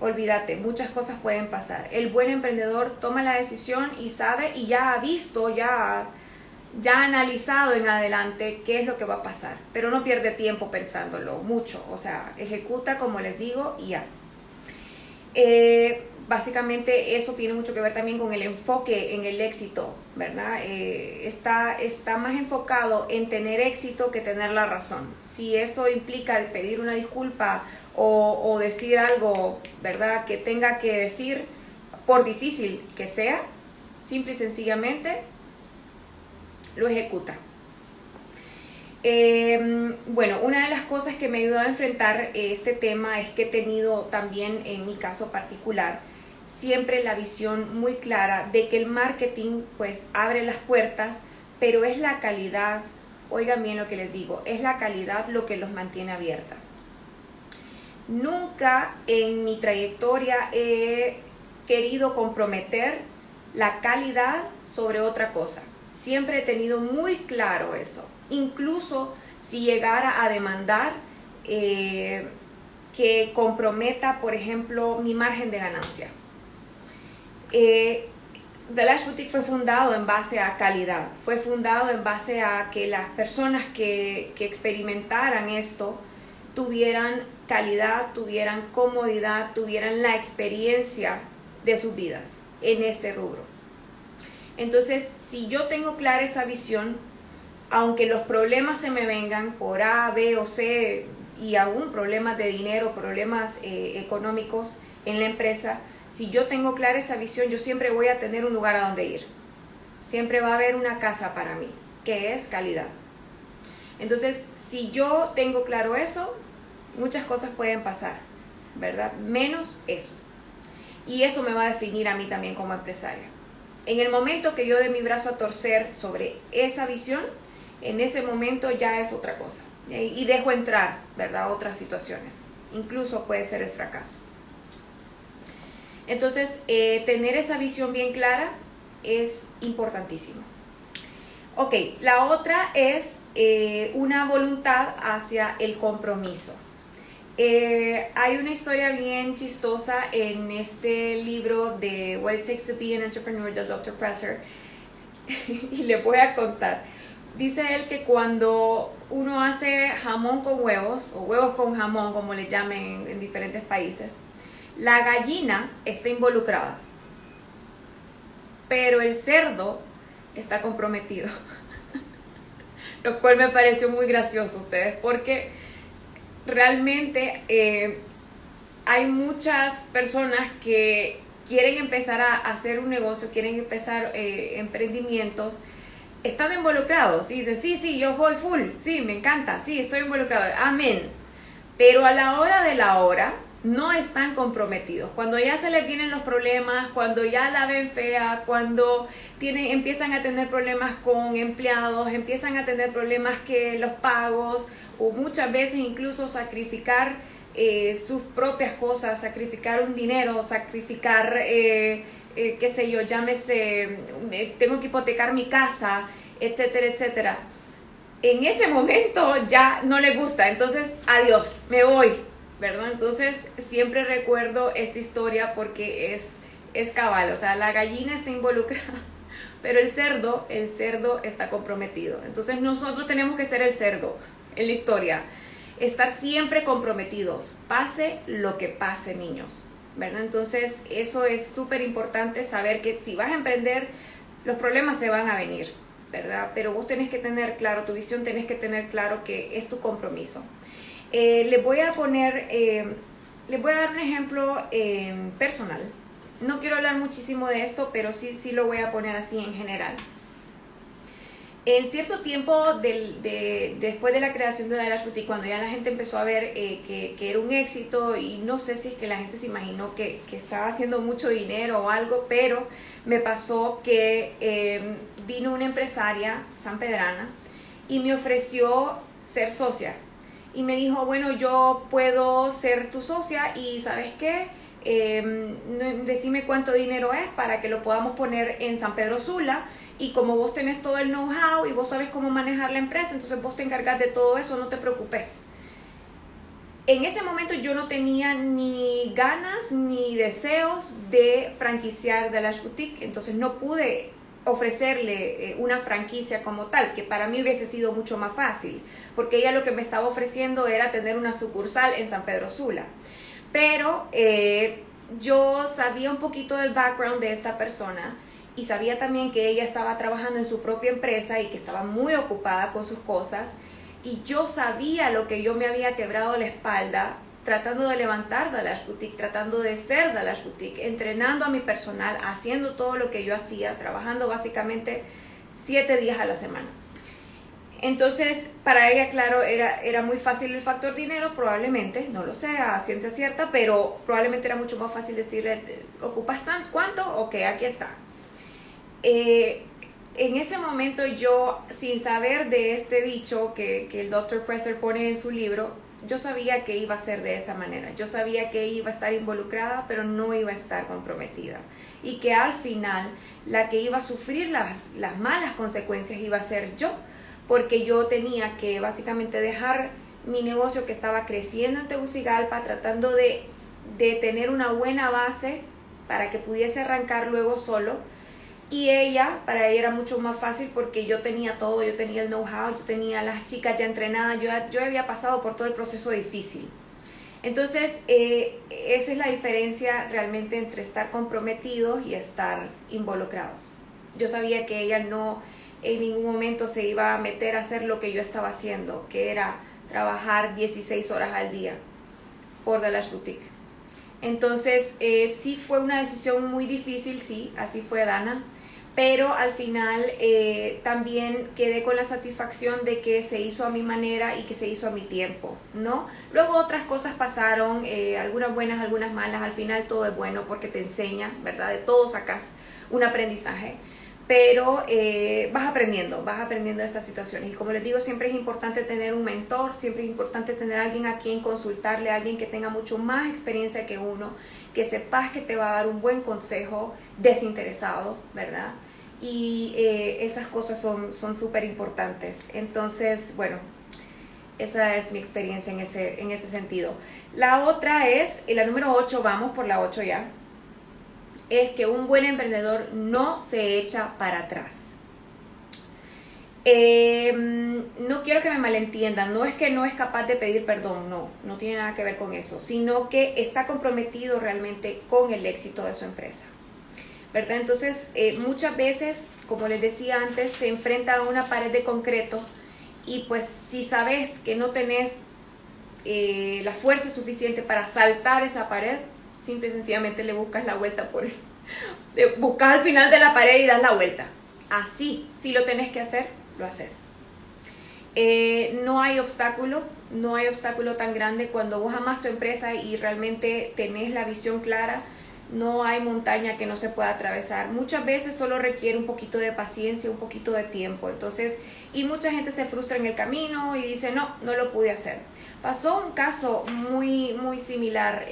olvídate, muchas cosas pueden pasar. El buen emprendedor toma la decisión y sabe y ya ha visto, ya ha analizado en adelante qué es lo que va a pasar, pero no pierde tiempo pensándolo mucho, o sea, ejecuta como les digo y ya. básicamente eso tiene mucho que ver también con el enfoque en el éxito, ¿verdad? Está más enfocado en tener éxito que tener la razón. Si eso implica pedir una disculpa o decir algo, ¿verdad?, que tenga que decir, por difícil que sea, simple y sencillamente lo ejecuta. Bueno, una de las cosas que me ha ayudado a enfrentar este tema es que he tenido también, en mi caso particular, siempre la visión muy clara de que el marketing pues abre las puertas, pero es la calidad, oigan bien lo que les digo, es la calidad lo que los mantiene abiertas. Nunca en mi trayectoria he querido comprometer la calidad sobre otra cosa. Siempre he tenido muy claro eso. Incluso si llegara a demandar que comprometa, por ejemplo, mi margen de ganancia. The Lash Boutique fue fundado en base a calidad. Fue fundado en base a que las personas que experimentaran esto tuvieran calidad, tuvieran comodidad, tuvieran la experiencia de sus vidas en este rubro. Entonces, si yo tengo clara esa visión, aunque los problemas se me vengan por A, B o C, y aún problemas de dinero, problemas económicos en la empresa, si yo tengo clara esa visión, yo siempre voy a tener un lugar a donde ir. Siempre va a haber una casa para mí, que es calidad. Entonces, si yo tengo claro eso, muchas cosas pueden pasar, ¿verdad? Menos eso. Y eso me va a definir a mí también como empresaria. En el momento que yo dé mi brazo a torcer sobre esa visión, en ese momento ya es otra cosa. Y dejo entrar, ¿verdad?, otras situaciones. Incluso puede ser el fracaso. Entonces, tener esa visión bien clara es importantísimo. Ok, la otra es una voluntad hacia el compromiso. Hay una historia bien chistosa en este libro de What It Takes to Be an Entrepreneur de Dr. Presser, y le voy a contar. Dice él que cuando uno hace jamón con huevos, o huevos con jamón, como le llamen en diferentes países, la gallina está involucrada, pero el cerdo está comprometido. Lo cual me pareció muy gracioso a ustedes, porque realmente hay muchas personas que quieren empezar a hacer un negocio, quieren empezar emprendimientos, están involucrados y dicen, sí, yo voy full, sí, me encanta, sí, estoy involucrado, amén. Pero a la hora de la hora no están comprometidos. Cuando ya se les vienen los problemas, cuando ya la ven fea, cuando empiezan a tener problemas con empleados, empiezan a tener problemas que los pagos, o muchas veces incluso sacrificar sus propias cosas, sacrificar un dinero, sacrificar, qué sé yo, llámese, tengo que hipotecar mi casa, etcétera, etcétera. En ese momento ya no le gusta, entonces adiós, me voy, ¿verdad? Entonces siempre recuerdo esta historia porque es cabal, o sea, la gallina está involucrada, pero el cerdo está comprometido. Entonces nosotros tenemos que ser el cerdo en la historia, estar siempre comprometidos, pase lo que pase, niños, ¿verdad? Entonces eso es súper importante, saber que si vas a emprender, los problemas se van a venir, ¿verdad? Pero vos tenés que tener claro tu visión, tenés que tener claro que es tu compromiso. Les voy a dar un ejemplo personal. No quiero hablar muchísimo de esto, pero sí lo voy a poner así en general. En cierto tiempo después de la creación de The Lash Boutique, cuando ya la gente empezó a ver que era un éxito, y no sé si es que la gente se imaginó que estaba haciendo mucho dinero o algo, pero me pasó que vino una empresaria sanpedrana y me ofreció ser socia. Y me dijo, bueno, yo puedo ser tu socia y ¿sabes qué? Decime cuánto dinero es para que lo podamos poner en San Pedro Sula, y como vos tenés todo el know-how y vos sabes cómo manejar la empresa, entonces vos te encargas de todo eso, no te preocupes. En ese momento yo no tenía ni ganas ni deseos de franquiciar The Lash Boutique, entonces no pude ofrecerle una franquicia como tal, que para mí hubiese sido mucho más fácil, porque ella lo que me estaba ofreciendo era tener una sucursal en San Pedro Sula. Pero yo sabía un poquito del background de esta persona y sabía también que ella estaba trabajando en su propia empresa y que estaba muy ocupada con sus cosas, y yo sabía lo que yo me había quebrado la espalda tratando de levantar Dalash Boutique, tratando de ser Dalash Boutique, entrenando a mi personal, haciendo todo lo que yo hacía, trabajando básicamente 7 días a la semana. Entonces, para ella, claro, era muy fácil el factor dinero, probablemente, no lo sé a ciencia cierta, pero probablemente era mucho más fácil decirle, ¿ocupas tanto? ¿Cuánto? Ok, aquí está. En ese momento yo, sin saber de este dicho que el Dr. Presser pone en su libro, yo sabía que iba a ser de esa manera. Yo sabía que iba a estar involucrada, pero no iba a estar comprometida. Y que al final, la que iba a sufrir las malas consecuencias iba a ser yo, porque yo tenía que básicamente dejar mi negocio que estaba creciendo en Tegucigalpa, tratando de tener una buena base para que pudiese arrancar luego solo. Y para ella era mucho más fácil porque yo tenía todo, yo tenía el know-how, yo tenía las chicas ya entrenadas, yo había pasado por todo el proceso difícil. Entonces, esa es la diferencia realmente entre estar comprometidos y estar involucrados. Yo sabía que ella no en ningún momento se iba a meter a hacer lo que yo estaba haciendo, que era trabajar 16 horas al día por Dalash Boutique. Entonces, sí fue una decisión muy difícil, sí, así fue Dana, pero al final también quedé con la satisfacción de que se hizo a mi manera y que se hizo a mi tiempo, ¿no? Luego otras cosas pasaron, algunas buenas, algunas malas, al final todo es bueno porque te enseña, ¿verdad? De todo sacas un aprendizaje, pero vas aprendiendo de estas situaciones. Y como les digo, siempre es importante tener un mentor, siempre es importante tener a alguien a quien consultarle, a alguien que tenga mucho más experiencia que uno, que sepas que te va a dar un buen consejo desinteresado, ¿verdad? Y esas cosas son súper importantes. Entonces, bueno, esa es mi experiencia en ese sentido. La otra es, la número 8, vamos por la 8 ya, es que un buen emprendedor no se echa para atrás. No quiero que me malentiendan, no es que no es capaz de pedir perdón, no tiene nada que ver con eso, sino que está comprometido realmente con el éxito de su empresa, ¿verdad? Entonces, muchas veces, como les decía antes, se enfrenta a una pared de concreto y pues si sabes que no tenés la fuerza suficiente para saltar esa pared, simple y sencillamente le buscas la vuelta buscas al final de la pared y das la vuelta. Así, si lo tenés que hacer, lo haces. No hay obstáculo tan grande cuando vos amás tu empresa y realmente tenés la visión clara. No hay montaña que no se pueda atravesar. Muchas veces solo requiere un poquito de paciencia, un poquito de tiempo. Entonces, y mucha gente se frustra en el camino y dice, no lo pude hacer. Pasó un caso muy, muy similar.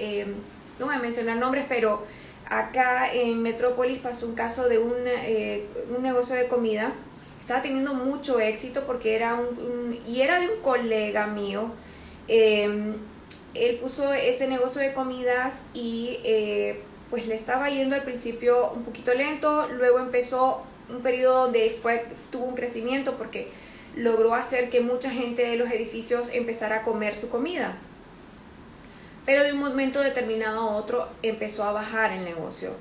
No voy a mencionar nombres, pero acá en Metrópolis pasó un caso de un negocio de comida. Estaba teniendo mucho éxito porque era de un colega mío. Él puso ese negocio de comidas y pues le estaba yendo al principio un poquito lento. Luego empezó un periodo donde tuvo un crecimiento porque logró hacer que mucha gente de los edificios empezara a comer su comida. Pero de un momento determinado a otro empezó a bajar el negocio.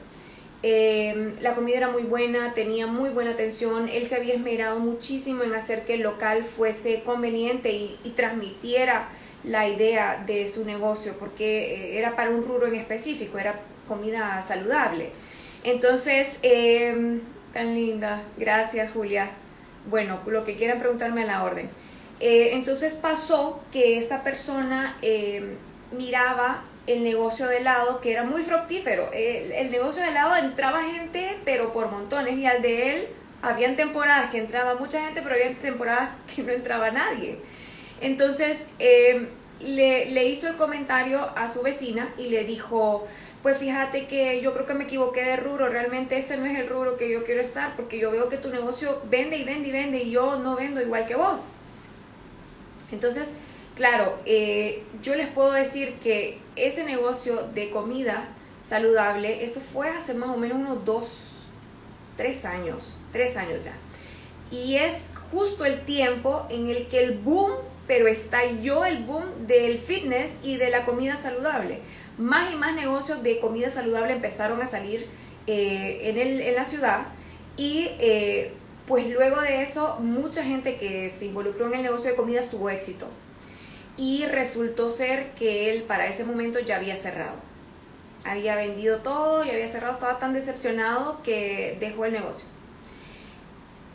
La comida era muy buena, tenía muy buena atención. Él se había esmerado muchísimo en hacer que el local fuese conveniente y transmitiera la idea de su negocio, porque era para un rubro en específico, era comida saludable. Entonces, tan linda, gracias Julia. Bueno, lo que quieran preguntarme a la orden. Entonces pasó que esta persona miraba el negocio de helado, que era muy fructífero. El negocio de helado entraba gente, pero por montones, y al de él habían temporadas que entraba mucha gente, pero había temporadas que no entraba nadie. Entonces le hizo el comentario a su vecina y le dijo, pues fíjate que yo creo que me equivoqué de rubro, realmente este no es el rubro que yo quiero estar, porque yo veo que tu negocio vende y vende y vende y yo no vendo igual que vos. Entonces, claro, yo les puedo decir que ese negocio de comida saludable, eso fue hace más o menos unos 3 años ya. Y es justo el tiempo en el que el boom, pero estalló el boom del fitness y de la comida saludable. más y más negocios de comida saludable empezaron a salir en la ciudad y pues luego de eso mucha gente que se involucró en el negocio de comidas tuvo éxito y resultó ser que él para ese momento ya había cerrado. Había vendido todo y había cerrado, estaba tan decepcionado que dejó el negocio.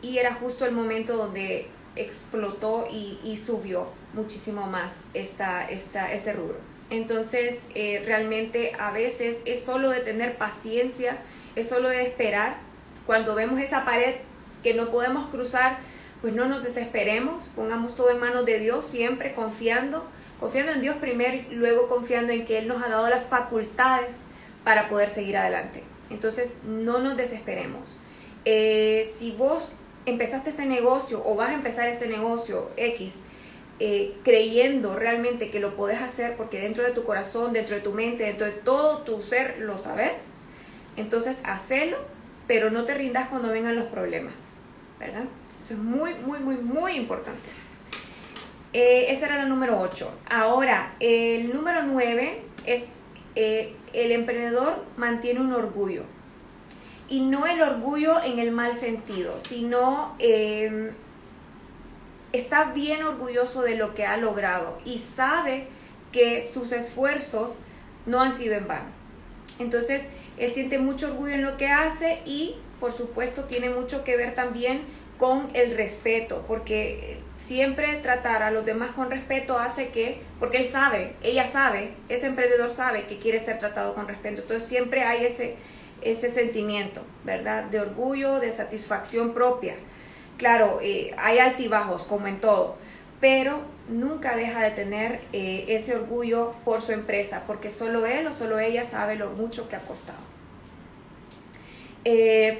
Y era justo el momento donde explotó y subió muchísimo más ese rubro. Entonces, realmente a veces es solo de tener paciencia, es solo de esperar. Cuando vemos esa pared que no podemos cruzar, pues no nos desesperemos, pongamos todo en manos de Dios, siempre confiando en Dios primero y luego confiando en que Él nos ha dado las facultades para poder seguir adelante. Entonces, no nos desesperemos. Si vos empezaste este negocio o vas a empezar este negocio X, creyendo realmente que lo podés hacer porque dentro de tu corazón, dentro de tu mente, dentro de todo tu ser lo sabes, entonces hacelo, pero no te rindas cuando vengan los problemas, ¿verdad? Eso es muy, muy, muy, muy importante. Esa era la número 8. Ahora, el número 9 es el emprendedor mantiene un orgullo. Y no el orgullo en el mal sentido, sino está bien orgulloso de lo que ha logrado y sabe que sus esfuerzos no han sido en vano. Entonces, él siente mucho orgullo en lo que hace y, por supuesto, tiene mucho que ver también con el respeto, porque siempre tratar a los demás con respeto hace que, porque él sabe, ella sabe, ese emprendedor sabe que quiere ser tratado con respeto. Entonces, siempre hay ese sentimiento, ¿verdad? De orgullo, de satisfacción propia. Claro, hay altibajos como en todo, pero nunca deja de tener ese orgullo por su empresa, porque solo él o solo ella sabe lo mucho que ha costado.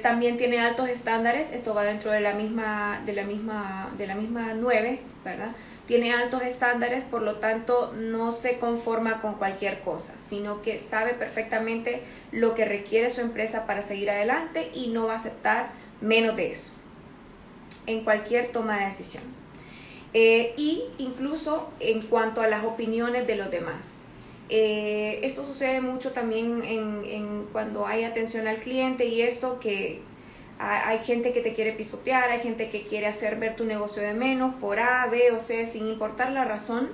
También tiene altos estándares, esto va dentro de la misma 9, ¿verdad? Tiene altos estándares, por lo tanto no se conforma con cualquier cosa, sino que sabe perfectamente lo que requiere su empresa para seguir adelante y no va a aceptar menos de eso en cualquier toma de decisión. Y incluso en cuanto a las opiniones de los demás. Esto sucede mucho también en cuando hay atención al cliente y esto que hay gente que te quiere pisotear, hay gente que quiere hacer ver tu negocio de menos por A, B o C, sin importar la razón.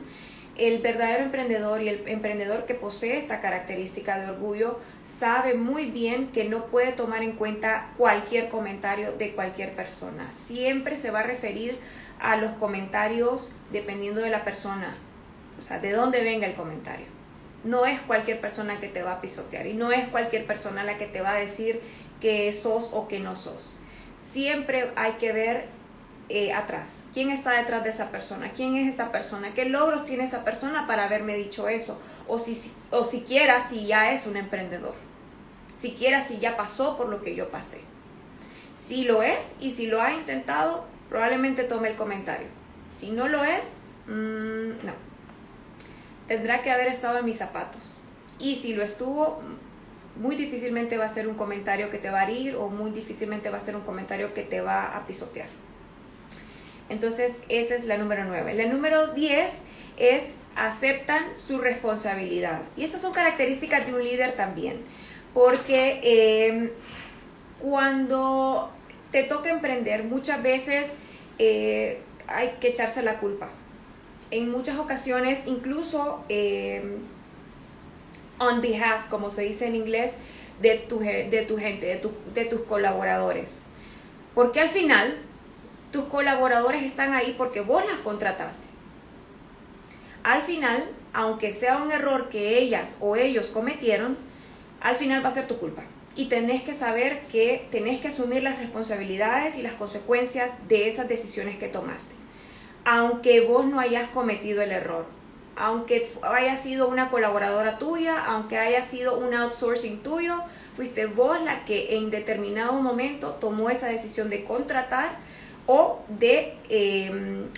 El verdadero emprendedor y el emprendedor que posee esta característica de orgullo sabe muy bien que no puede tomar en cuenta cualquier comentario de cualquier persona. Siempre se va a referir a los comentarios dependiendo de la persona, o sea, de dónde venga el comentario. No es cualquier persona que te va a pisotear y no es cualquier persona la que te va a decir que sos o que no sos. Siempre hay que ver atrás. ¿Quién está detrás de esa persona? ¿Quién es esa persona? ¿Qué logros tiene esa persona para haberme dicho eso? O siquiera si ya es un emprendedor. Siquiera si ya pasó por lo que yo pasé. Si lo es y si lo ha intentado, probablemente tome el comentario. Si no lo es, no. Tendrá que haber estado en mis zapatos. Y si lo estuvo, muy difícilmente va a ser un comentario que te va a herir o muy difícilmente va a ser un comentario que te va a pisotear. Entonces, esa es la número 9. La número 10 es aceptan su responsabilidad. Y estas son características de un líder también. Porque cuando te toca emprender, muchas veces hay que echarse la culpa. En muchas ocasiones, incluso on behalf, como se dice en inglés, de tu gente, de tus colaboradores. Porque al final, tus colaboradores están ahí porque vos las contrataste. Al final, aunque sea un error que ellas o ellos cometieron, al final va a ser tu culpa. Y tenés que saber que tenés que asumir las responsabilidades y las consecuencias de esas decisiones que tomaste. Aunque vos no hayas cometido el error, aunque haya sido una colaboradora tuya, aunque haya sido un outsourcing tuyo, fuiste vos la que en determinado momento tomó esa decisión de contratar o de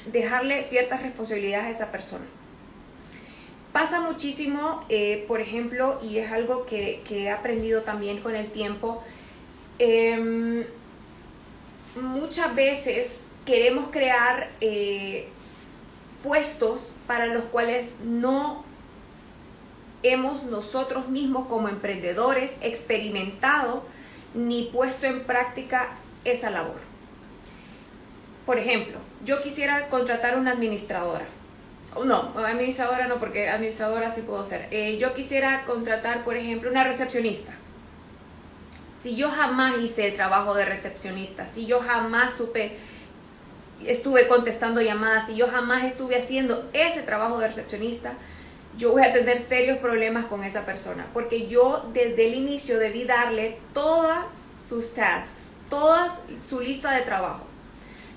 dejarle ciertas responsabilidades a esa persona. Pasa muchísimo, por ejemplo, y es algo que he aprendido también con el tiempo, muchas veces queremos crear puestos para los cuales no hemos nosotros mismos como emprendedores experimentado ni puesto en práctica esa labor. Por ejemplo, yo quisiera contratar una administradora. No, administradora no, porque administradora sí puedo ser. Yo quisiera contratar, por ejemplo, una recepcionista. Si yo jamás hice el trabajo de recepcionista, si yo jamás estuve contestando llamadas, si yo jamás estuve haciendo ese trabajo de recepcionista, yo voy a tener serios problemas con esa persona, porque yo desde el inicio debí darle todas sus tasks, toda su lista de trabajo,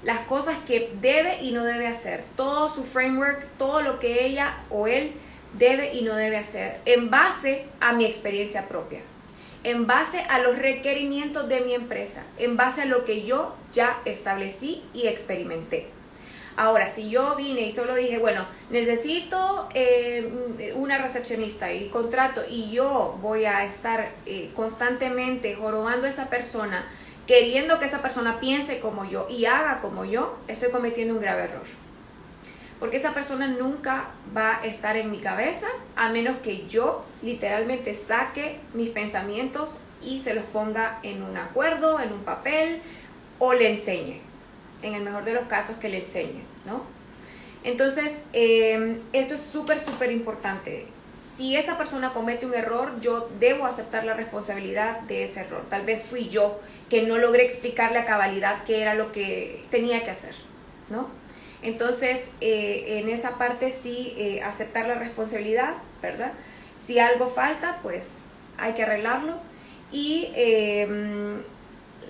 las cosas que debe y no debe hacer, todo su framework, todo lo que ella o él debe y no debe hacer, en base a mi experiencia propia, en base a los requerimientos de mi empresa, en base a lo que yo ya establecí y experimenté. Ahora, si yo vine y solo dije, bueno, necesito una recepcionista y contrato, y yo voy a estar constantemente jorobando a esa persona, queriendo que esa persona piense como yo y haga como yo, estoy cometiendo un grave error. Porque esa persona nunca va a estar en mi cabeza a menos que yo literalmente saque mis pensamientos y se los ponga en un acuerdo, en un papel, o le enseñe. En el mejor de los casos, que le enseñe, ¿no? Entonces, eso es súper, súper importante. Si esa persona comete un error, yo debo aceptar la responsabilidad de ese error. Tal vez fui yo que no logré explicarle a cabalidad qué era lo que tenía que hacer, ¿no? Entonces, en esa parte sí, aceptar la responsabilidad, ¿verdad? Si algo falta, pues hay que arreglarlo. Y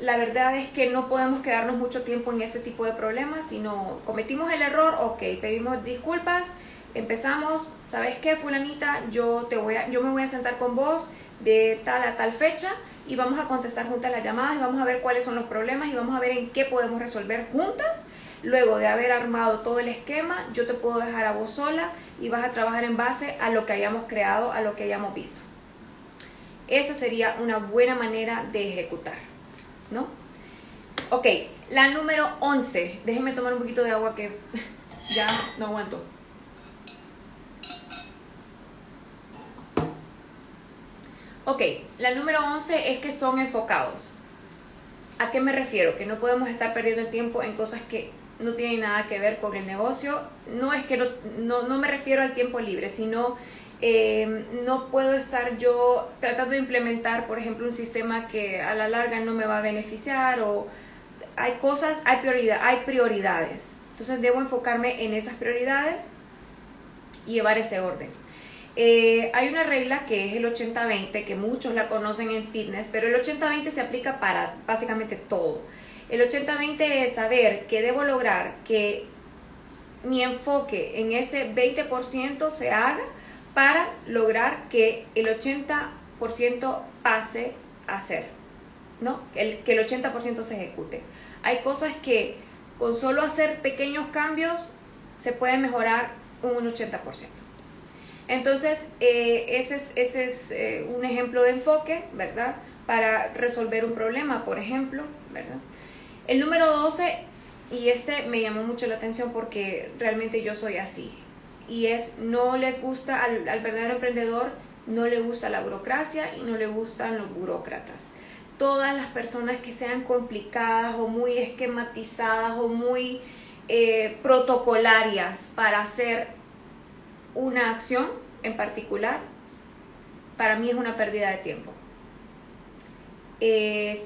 la verdad es que no podemos quedarnos mucho tiempo en ese tipo de problemas, sino cometimos el error, ok, pedimos disculpas, empezamos, ¿sabes qué, fulanita? Yo me voy a sentar con vos de tal a tal fecha y vamos a contestar juntas las llamadas y vamos a ver cuáles son los problemas y vamos a ver en qué podemos resolver juntas. Luego de haber armado todo el esquema, yo te puedo dejar a vos sola y vas a trabajar en base a lo que hayamos creado, a lo que hayamos visto. Esa sería una buena manera de ejecutar, ¿no? Ok, la número 11. Déjenme tomar un poquito de agua que ya no aguanto. Ok, la número 11 es que son enfocados. ¿A qué me refiero? Que no podemos estar perdiendo el tiempo en cosas que no tienen nada que ver con el negocio. No es que no me refiero al tiempo libre, sino no puedo estar yo tratando de implementar, por ejemplo, un sistema que a la larga no me va a beneficiar, o hay prioridades. Entonces debo enfocarme en esas prioridades y llevar ese orden. Hay una regla que es el 80-20, que muchos la conocen en fitness, pero el 80-20 se aplica para básicamente todo. El 80-20 es saber que debo lograr que mi enfoque en ese 20% se haga para lograr que el 80% pase a ser, ¿no? Que el 80% se ejecute. Hay cosas que con solo hacer pequeños cambios se puede mejorar un 80%. Entonces, ese es un ejemplo de enfoque, ¿verdad? Para resolver un problema, por ejemplo, ¿verdad? El número 12, y este me llamó mucho la atención porque realmente yo soy así, y es: no les gusta al verdadero emprendedor, no le gusta la burocracia y no le gustan los burócratas. Todas las personas que sean complicadas o muy esquematizadas o muy protocolarias para hacer una acción en particular, para mí es una pérdida de tiempo.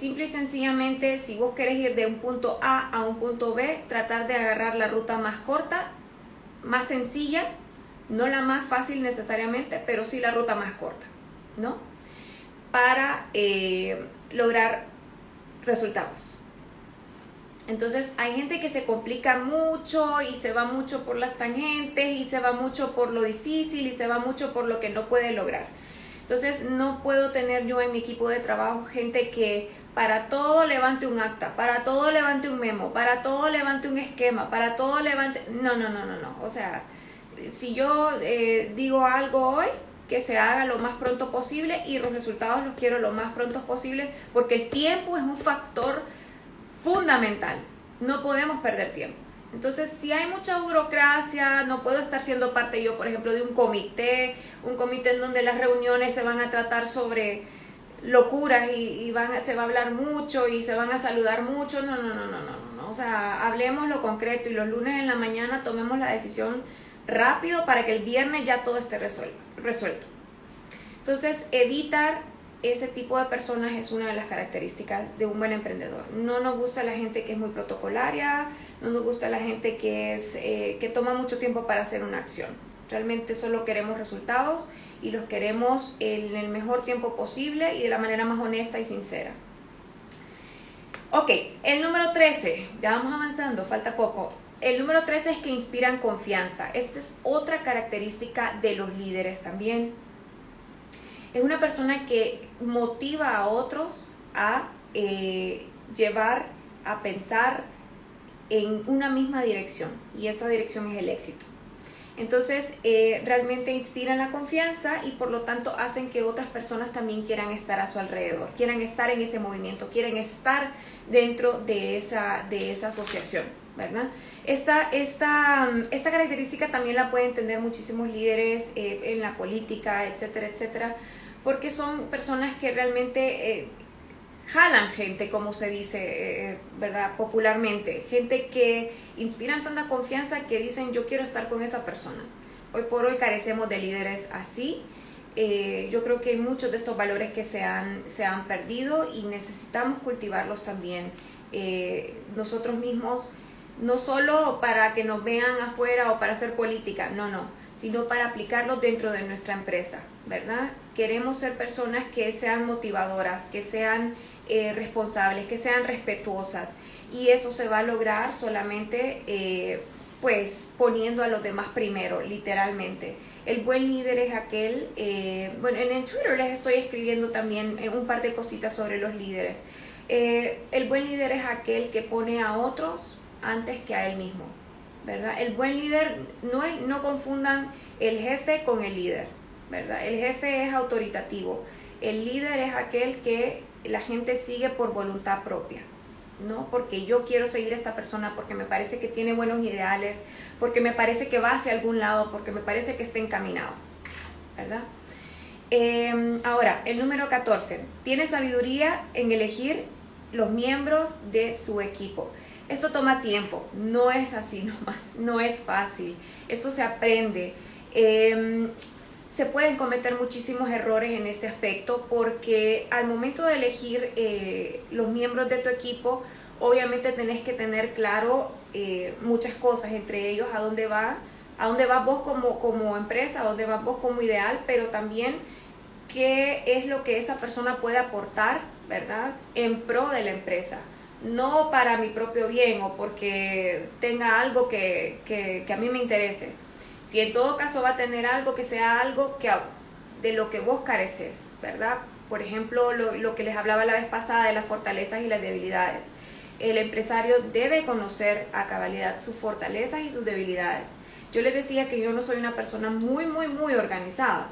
Simple y sencillamente, si vos querés ir de un punto A a un punto B, tratar de agarrar la ruta más corta, más sencilla, no la más fácil necesariamente, pero sí la ruta más corta, ¿no? Para lograr resultados. Entonces hay gente que se complica mucho y se va mucho por las tangentes y se va mucho por lo difícil y se va mucho por lo que no puede lograr. Entonces no puedo tener yo en mi equipo de trabajo gente que para todo levante un acta, para todo levante un memo, para todo levante un esquema, para todo levante... No. O sea, si yo digo algo hoy, que se haga lo más pronto posible y los resultados los quiero lo más pronto posible, porque el tiempo es un factor fundamental. No podemos perder tiempo. Entonces, si hay mucha burocracia, no puedo estar siendo parte yo, por ejemplo, de un comité en donde las reuniones se van a tratar sobre locuras y se va a hablar mucho y se van a saludar mucho. No. O sea, hablemos lo concreto y los lunes en la mañana tomemos la decisión rápido para que el viernes ya todo esté resuelto. Entonces, evitar ese tipo de personas es una de las características de un buen emprendedor. No nos gusta la gente que es muy protocolaria, no nos gusta la gente que toma mucho tiempo para hacer una acción. Realmente solo queremos resultados y los queremos en el mejor tiempo posible y de la manera más honesta y sincera. Ok, el número 13, ya vamos avanzando, falta poco. El número 13 es que inspiran confianza. Esta es otra característica de los líderes también. Es una persona que motiva a otros a llevar, a pensar en una misma dirección, y esa dirección es el éxito. Entonces, realmente inspiran la confianza y por lo tanto hacen que otras personas también quieran estar a su alrededor, quieran estar en ese movimiento, quieren estar dentro de esa asociación, ¿verdad? Esta característica también la pueden tener muchísimos líderes en la política, etcétera, etcétera, porque son personas que realmente jalan gente, como se dice, ¿verdad? Popularmente, gente que inspiran tanta confianza que dicen yo quiero estar con esa persona. Hoy por hoy carecemos de líderes así. Yo creo que hay muchos de estos valores que se han perdido y necesitamos cultivarlos también nosotros mismos, no solo para que nos vean afuera o para hacer política, no, sino para aplicarlos dentro de nuestra empresa, ¿verdad? Queremos ser personas que sean motivadoras, que sean responsables, que sean respetuosas, y eso se va a lograr solamente pues poniendo a los demás primero, literalmente. El buen líder es aquel, bueno, en Twitter les estoy escribiendo también un par de cositas sobre los líderes. El buen líder es aquel que pone a otros antes que a él mismo, ¿verdad? El buen líder, no confundan el jefe con el líder, ¿verdad? El jefe es autoritativo, el líder es aquel que la gente sigue por voluntad propia, no porque yo quiero seguir a esta persona porque me parece que tiene buenos ideales, porque me parece que va hacia algún lado, porque me parece que está encaminado, ¿verdad? Ahora, el número 14, tiene sabiduría en elegir los miembros de su equipo. Esto toma tiempo, no es así nomás, no es fácil, eso se aprende. Se pueden cometer muchísimos errores en este aspecto porque al momento de elegir los miembros de tu equipo, obviamente tenés que tener claro muchas cosas, entre ellos a dónde vas vos como empresa, a dónde vas vos como ideal, pero también qué es lo que esa persona puede aportar, ¿verdad?, en pro de la empresa. No para mi propio bien o porque tenga algo que a mí me interese. Si en todo caso va a tener algo que sea algo de lo que vos careces, ¿verdad? Por ejemplo, lo que les hablaba la vez pasada de las fortalezas y las debilidades. El empresario debe conocer a cabalidad sus fortalezas y sus debilidades. Yo les decía que yo no soy una persona muy organizada.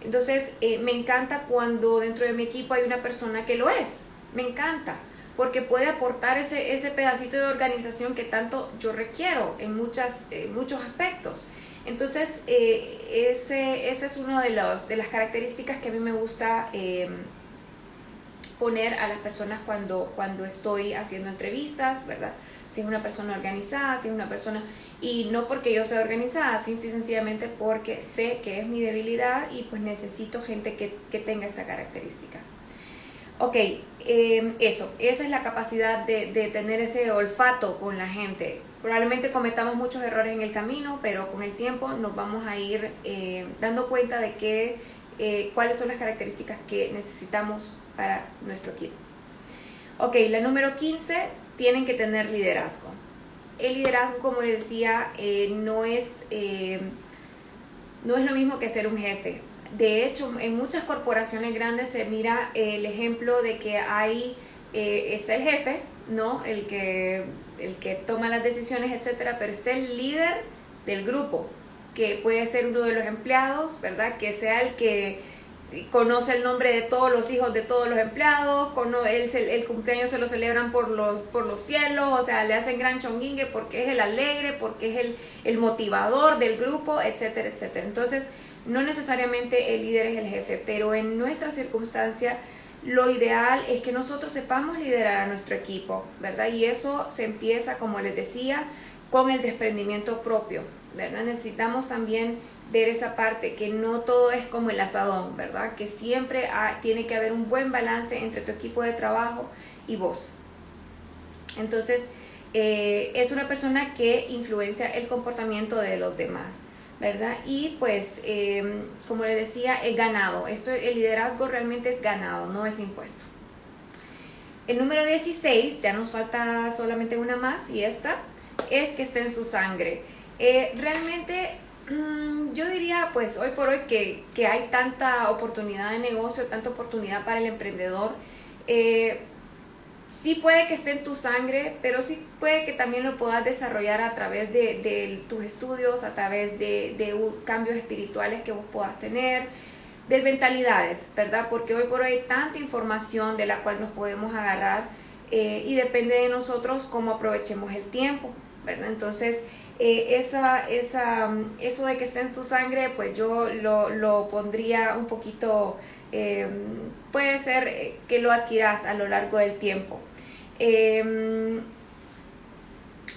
Entonces, me encanta cuando dentro de mi equipo hay una persona que lo es. Me encanta, porque puede aportar ese pedacito de organización que tanto yo requiero en muchos aspectos. Entonces, ese es uno de las características que a mí me gusta poner a las personas cuando estoy haciendo entrevistas, ¿verdad? Si es una persona organizada, si es una persona... Y no porque yo sea organizada, simple y sencillamente porque sé que es mi debilidad y pues necesito gente que tenga esta característica. Ok, esa es la capacidad de tener ese olfato con la gente. Probablemente cometamos muchos errores en el camino, pero con el tiempo nos vamos a ir dando cuenta de cuáles son las características que necesitamos para nuestro equipo. Ok, la número 15, tienen que tener liderazgo. El liderazgo, como les decía, no es lo mismo que ser un jefe. De hecho, en muchas corporaciones grandes se mira el ejemplo de que está el jefe, ¿no? El que toma las decisiones, etcétera, pero está el líder del grupo, que puede ser uno de los empleados, ¿verdad? Que sea el que conoce el nombre de todos los hijos de todos los empleados, el cumpleaños se lo celebran por los cielos, o sea, le hacen gran chonguingue porque es el alegre, porque es el motivador del grupo, etcétera, etcétera. Entonces, no necesariamente el líder es el jefe, pero en nuestra circunstancia, lo ideal es que nosotros sepamos liderar a nuestro equipo, ¿verdad? Y eso se empieza, como les decía, con el desprendimiento propio, ¿verdad? Necesitamos también ver esa parte, que no todo es como el asadón, ¿verdad? Que siempre tiene que haber un buen balance entre tu equipo de trabajo y vos. Entonces, es una persona que influencia el comportamiento de los demás, ¿verdad? Y pues, como les decía, el ganado. El liderazgo realmente es ganado, no es impuesto. El número 16, ya nos falta solamente una más, y esta es que esté en su sangre. Realmente, yo diría, pues hoy por hoy que hay tanta oportunidad de negocio, tanta oportunidad para el emprendedor, sí puede que esté en tu sangre, pero sí puede que también lo puedas desarrollar a través de tus estudios, a través de cambios espirituales que vos puedas tener, de mentalidades, ¿verdad? Porque hoy por hoy hay tanta información de la cual nos podemos agarrar, y depende de nosotros cómo aprovechemos el tiempo, ¿verdad? Entonces, eso de que esté en tu sangre, pues yo lo pondría un poquito, puede ser que lo adquieras a lo largo del tiempo.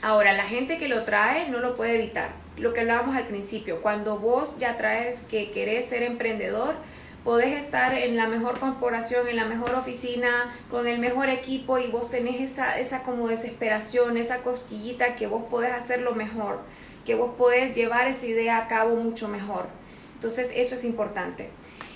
Ahora, la gente que lo trae no lo puede evitar. Lo que hablábamos al principio, cuando vos ya traes que querés ser emprendedor, podés estar en la mejor corporación, en la mejor oficina, con el mejor equipo, y vos tenés esa como desesperación, esa cosquillita que vos podés hacerlo mejor, que vos podés llevar esa idea a cabo mucho mejor. Entonces, eso es importante.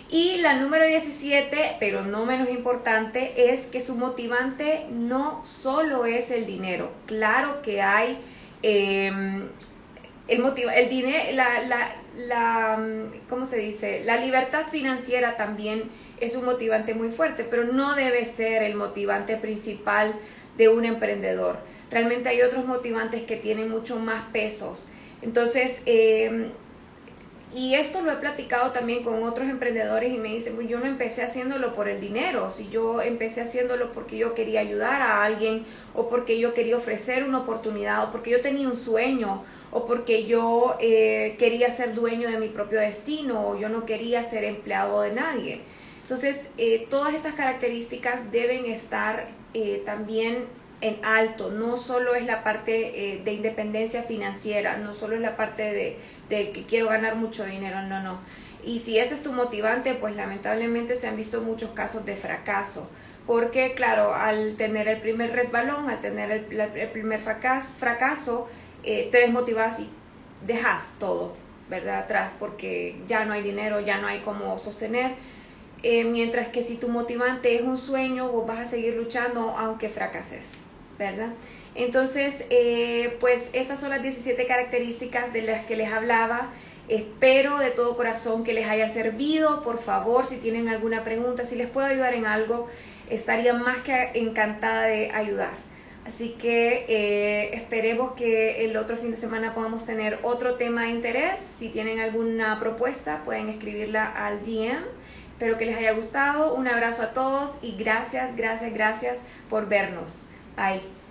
Y la número 17, pero no menos importante, es que su motivante no solo es el dinero. Claro que hay el dinero, ¿cómo se dice? La libertad financiera también es un motivante muy fuerte, pero no debe ser el motivante principal de un emprendedor. Realmente hay otros motivantes que tienen mucho más pesos. Entonces, y esto lo he platicado también con otros emprendedores, y me dicen, pues yo no empecé haciéndolo por el dinero, si yo empecé haciéndolo porque yo quería ayudar a alguien, o porque yo quería ofrecer una oportunidad, o porque yo tenía un sueño, o porque yo quería ser dueño de mi propio destino, o yo no quería ser empleado de nadie. Entonces, todas estas características deben estar también en alto. No solo es la parte de independencia financiera, no solo es la parte de que quiero ganar mucho dinero, no. Y si ese es tu motivante, pues lamentablemente se han visto muchos casos de fracaso, porque claro, al tener el primer resbalón, al tener el primer fracaso, te desmotivas y dejas todo, ¿verdad?, atrás, porque ya no hay dinero, ya no hay cómo sostener. Mientras que si tu motivante es un sueño, vos vas a seguir luchando aunque fracases, ¿verdad? Entonces, pues estas son las 17 características de las que les hablaba. Espero de todo corazón que les haya servido. Por favor, si tienen alguna pregunta, si les puedo ayudar en algo, estaría más que encantada de ayudar. Así que esperemos que el otro fin de semana podamos tener otro tema de interés. Si tienen alguna propuesta, pueden escribirla al DM. Espero que les haya gustado. Un abrazo a todos y gracias por vernos. Bye.